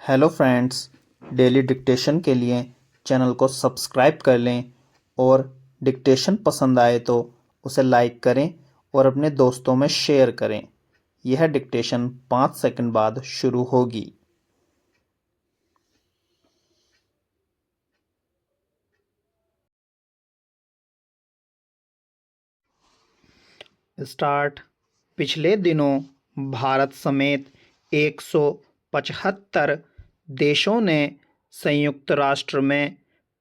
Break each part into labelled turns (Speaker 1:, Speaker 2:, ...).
Speaker 1: Hello friends, daily dictation के लिए channel को सब्सक्राइब कर लें और डिक्टेशन पसंद आए तो उसे लाइक करें और अपने दोस्तों में शेयर करें। यह डिक्टेशन 5 सेकंड बाद शुरू होगी। स्टार्ट। पिछले दिनों भारत समेत 175 देशों ने संयुक्त राष्ट्र में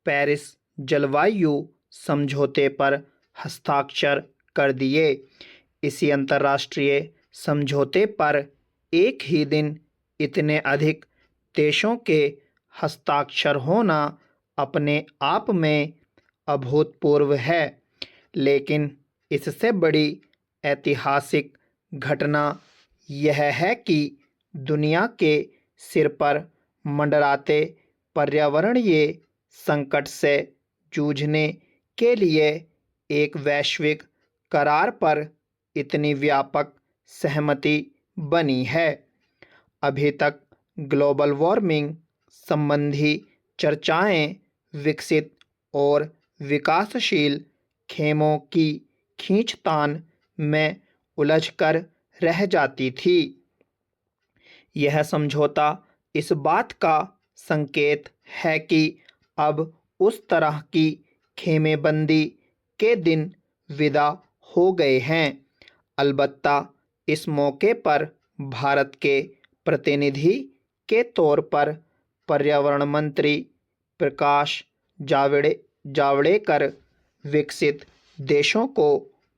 Speaker 1: पेरिस जलवायु समझौते पर हस्ताक्षर कर दिए। इसी अंतर्राष्ट्रीय समझौते पर एक ही दिन इतने अधिक देशों के हस्ताक्षर होना अपने आप में अभूतपूर्व है, लेकिन इससे बड़ी ऐतिहासिक घटना यह है कि दुनिया के सिर पर मंडराते पर्यावरणीय संकट से जूझने के लिए एक वैश्विक करार पर इतनी व्यापक सहमति बनी है। अभी तक ग्लोबल वार्मिंग संबंधी चर्चाएं विकसित और विकासशील खेमों की खींचतान में उलझकर रह जाती थी। यह समझौता इस बात का संकेत है कि अब उस तरह की खेमेबंदी के दिन विदा हो गए हैं। अलबत्ता इस मौके पर भारत के प्रतिनिधि के तौर पर पर्यावरण मंत्री प्रकाश जावड़ेकर विकसित देशों को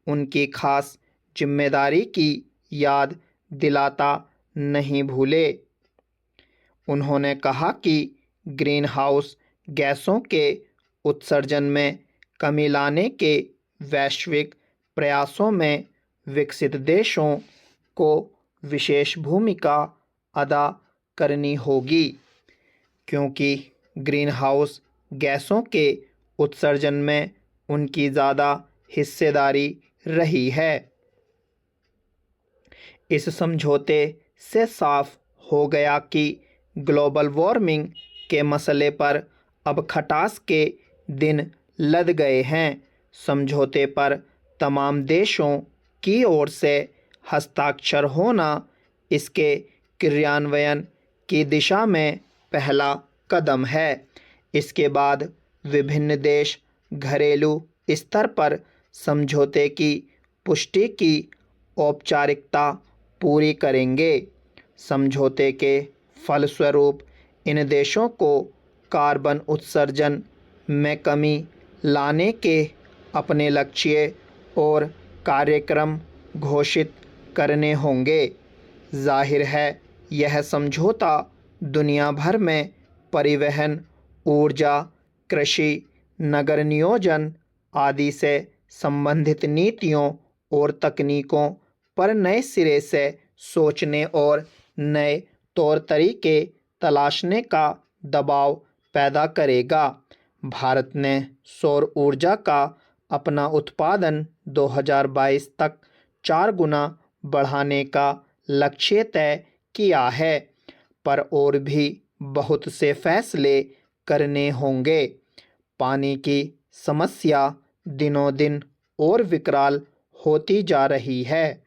Speaker 1: उनकी खास जिम्मेदारी की याद दिलाता नहीं भूले। उन्होंने कहा कि ग्रीन हाउस गैसों के उत्सर्जन में कमी लाने के वैश्विक प्रयासों में विकसित देशों को विशेष भूमिका अदा करनी होगी, क्योंकि ग्रीन हाउस गैसों के उत्सर्जन में उनकी ज़्यादा हिस्सेदारी रही है। इस समझौते से साफ हो गया कि ग्लोबल वार्मिंग के मसले पर अब खटास के दिन लद गए हैं। समझौते पर तमाम देशों की ओर से हस्ताक्षर होना इसके क्रियान्वयन की दिशा में पहला कदम है। इसके बाद विभिन्न देश घरेलू स्तर पर समझौते की पुष्टि की औपचारिकता पूरी करेंगे। समझौते के फलस्वरूप इन देशों को कार्बन उत्सर्जन में कमी लाने के अपने लक्ष्य और कार्यक्रम घोषित करने होंगे। जाहिर है, यह समझौता दुनिया भर में परिवहन, ऊर्जा, कृषि, नगर नियोजन आदि से संबंधित नीतियों और तकनीकों पर नए सिरे से सोचने और नए तौर तरीके तलाशने का दबाव पैदा करेगा। भारत ने सौर ऊर्जा का अपना उत्पादन 2022 तक 4 गुना बढ़ाने का लक्ष्य तय किया है, पर और भी बहुत से फैसले करने होंगे। पानी की समस्या दिनों दिन और विकराल होती जा रही है।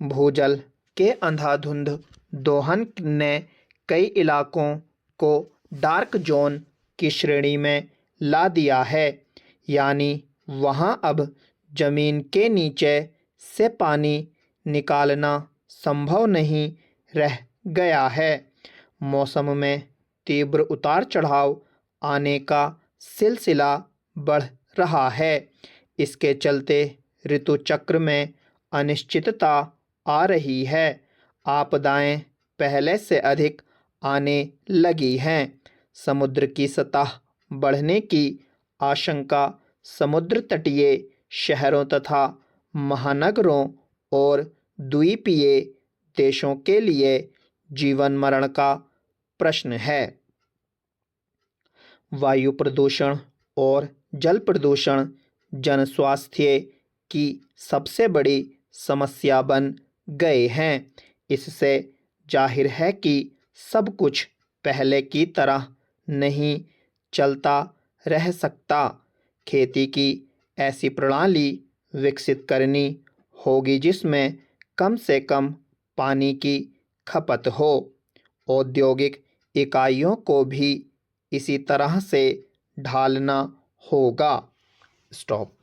Speaker 1: भूजल के अंधाधुंध दोहन ने कई इलाकों को डार्क जोन की श्रेणी में ला दिया है, यानी वहां अब जमीन के नीचे से पानी निकालना संभव नहीं रह गया है। मौसम में तीव्र उतार चढ़ाव आने का सिलसिला बढ़ रहा है। इसके चलते ऋतु चक्र में अनिश्चितता आ रही है। आपदाएं पहले से अधिक आने लगी हैं। समुद्र की सतह बढ़ने की आशंका समुद्र तटीय शहरों तथा महानगरों और द्वीपीय देशों के लिए जीवन मरण का प्रश्न है। वायु प्रदूषण और जल प्रदूषण जन स्वास्थ्य की सबसे बड़ी समस्या बन गए हैं। इससे जाहिर है कि सब कुछ पहले की तरह नहीं चलता रह सकता। खेती की ऐसी प्रणाली विकसित करनी होगी जिसमें कम से कम पानी की खपत हो। औद्योगिक इकाइयों को भी इसी तरह से ढालना होगा। स्टॉप।